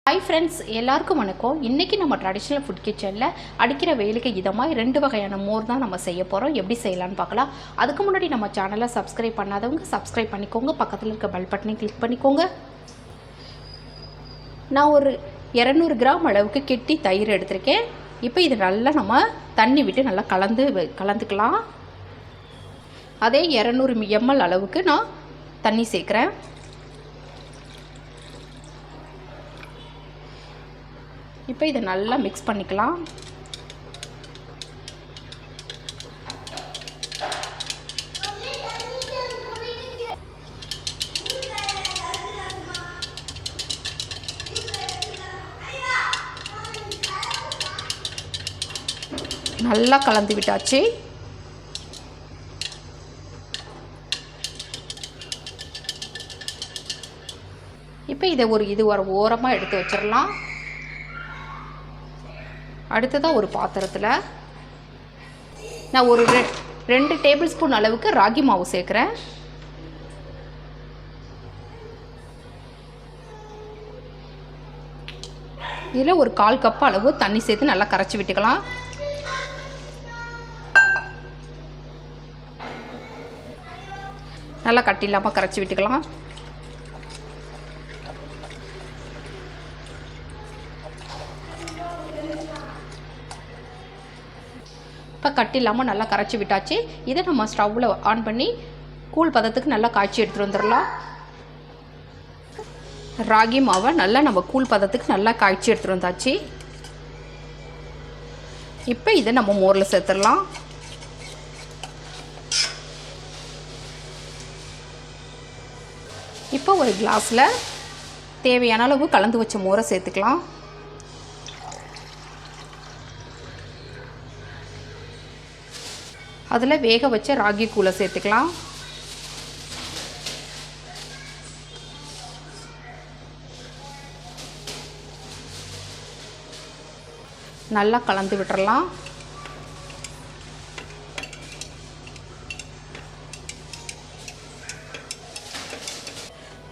Hi friends, எல்லாருக்கும் வணக்கம். இன்றைக்கி நம்ம ட்ரெடிஷ்னல் ஃபுட் கிச்சனில் அடிக்கிற வெயிலுக்கு இதமாக 2 வகையான மோர் தான் நம்ம செய்ய போகிறோம். எப்படி செய்யலான்னு பார்க்கலாம். அதுக்கு முன்னாடி நம்ம சேனலை சப்ஸ்கிரைப் பண்ணாதவங்க சப்ஸ்கிரைப் பண்ணிக்கோங்க. பக்கத்தில் இருக்க பெல் பட்டனை கிளிக் பண்ணிக்கோங்க. நான் ஒரு 200 கிராம் அளவுக்கு கெட்டி தயிர் எடுத்திருக்கேன். இப்போ இது நல்லா நம்ம தண்ணி விட்டு நல்லா கலந்துக்கலாம். அதே 200 ml அளவுக்கு நான் தண்ணி சேர்க்குறேன். இப்போ இதை நல்லா மிக்ஸ் பண்ணிக்கலாம். நல்லா கலந்து விட்டாச்சு. இப்போ இதை ஒரு ஓரமாக எடுத்து வச்சிடலாம். அடுத்ததாக ஒரு பாத்திரத்தில் நான் ஒரு 2 டேபிள் ஸ்பூன் அளவுக்கு ராகி மாவு சேர்க்குறேன். இதில் ஒரு 1/4 கப் அளவு தண்ணி சேர்த்து நல்லா கரைச்சி விட்டுக்கலாம். நல்லா கட்டி இல்லாமல் கரைச்சி விட்டுக்கலாம். இப்போ கட்டி இல்லாமல் நல்லா கரைச்சி விட்டாச்சு. இதை நம்ம ஸ்டவ்வில் ஆன் பண்ணி கூழ் பதத்துக்கு நல்லா காய்ச்சி எடுத்துகிட்டு வந்துடலாம். ராகி மாவை நல்லா நம்ம கூழ் பதத்துக்கு நல்லா காய்ச்சி எடுத்துகிட்டு வந்தாச்சு. இப்போ இதை நம்ம மோரில் சேர்த்துடலாம். இப்போ ஒரு கிளாஸில் தேவையான அளவு கலந்து வச்ச மோரை சேர்த்துக்கலாம். அதில் வேக வச்ச ராகி கூழை சேர்த்துக்கலாம். நல்லா கலந்து விட்டுறலாம்.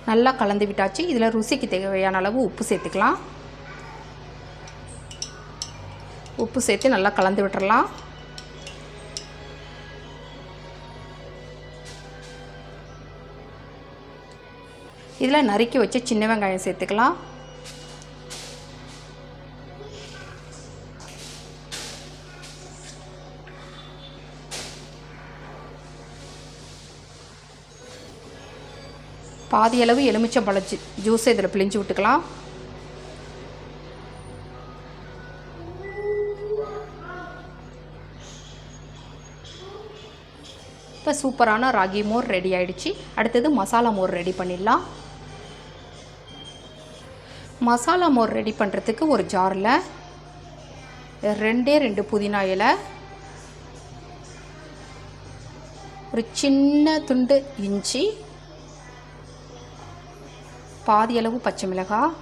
நல்லா கலந்து விட்டாச்சு. இதில் ருசிக்கு தேவையான அளவு உப்பு சேர்த்துக்கலாம். உப்பு சேர்த்து நல்லா கலந்து விட்டுறலாம். இதில் நறுக்கி வச்சு சின்ன வெங்காயம் சேர்த்துக்கலாம். பாதி அளவு எலுமிச்சம்பழ ஜூஸை இதில் பிழிஞ்சு விட்டுக்கலாம். இப்போ சூப்பரான ராகி மோர் ரெடி ஆகிடுச்சு. அடுத்தது மசாலா மோர் ரெடி பண்ணிடலாம். மசாலா மோர் ரெடி பண்ணுறதுக்கு ஒரு ஜாரில் 2 புதினா இலை, ஒரு சின்ன துண்டு இஞ்சி, பாதி அளவு பச்சை மிளகாய்,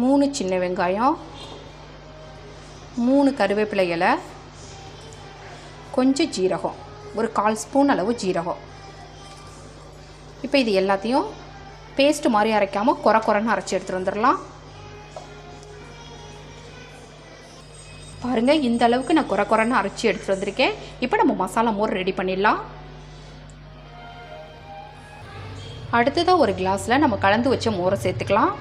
3 சின்ன வெங்காயம், 3 கருவேப்பிலை இலை, கொஞ்சம் ஜீரகம், ஒரு 1/4 ஸ்பூன் அளவு ஜீரகம். இப்போ இது எல்லாத்தையும் பேஸ்ட் மாதிரி அரைக்காமல் குறைன்னு அரைச்சி எடுத்துகிட்டு வந்துடலாம். பாருங்கள், இந்த அளவுக்கு நான் குறைன்னு அரைச்சி எடுத்துகிட்டு வந்திருக்கேன். இப்போ நம்ம மசாலா மோர் ரெடி பண்ணிடலாம். அடுத்ததாக ஒரு கிளாஸில் நம்ம கலந்து வச்ச மோரை சேர்த்துக்கலாம்.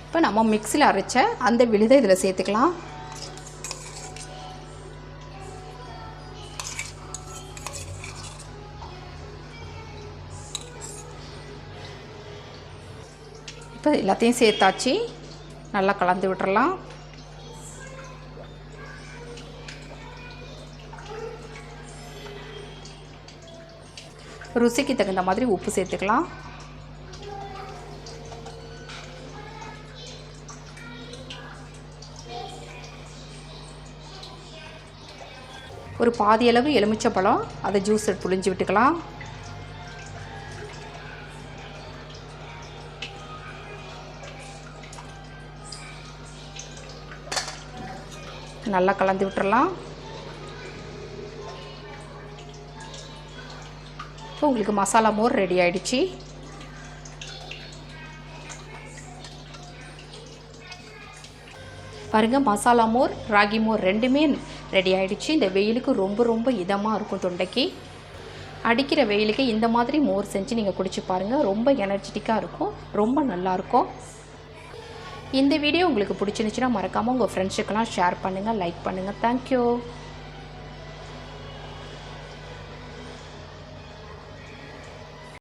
இப்போ நம்ம மிக்ஸியில் அரைச்ச அந்த விழுதை இதில் சேர்த்துக்கலாம். இப்போ எல்லாத்தையும் சேர்த்தாச்சு. நல்லா கலந்து விட்டுறலாம். ருசிக்கு தகுந்த மாதிரி உப்பு சேர்த்துக்கலாம். ஒரு பாதி அளவு எலுமிச்சம்பழம் அதை ஜூஸ் எடுத்து புழிஞ்சு விட்டுக்கலாம். நல்லா கலந்து விட்டுறலாம். இப்போ உங்களுக்கு மசாலா மோர் ரெடி ஆகிடுச்சு. பாருங்கள், மசாலா மோர் ராகி மோர் ரெண்டுமே ரெடி ஆகிடுச்சு. இந்த வெயிலுக்கு ரொம்ப ரொம்ப இதமாக இருக்கும் தொண்டைக்கு. அடிக்கிற வெயிலுக்கு இந்த மாதிரி மோர் செஞ்சு நீங்கள் குடிச்சு பாருங்கள். ரொம்ப எனர்ஜெட்டிக்காக இருக்கும், ரொம்ப நல்லாயிருக்கும். இந்த வீடியோ உங்களுக்கு பிடிச்சிருந்துச்சுன்னா மறக்காமல் உங்கள் ஃப்ரெண்ட்ஸுக்கெல்லாம் ஷேர் பண்ணுங்கள், லைக் பண்ணுங்கள். தேங்க்யூ.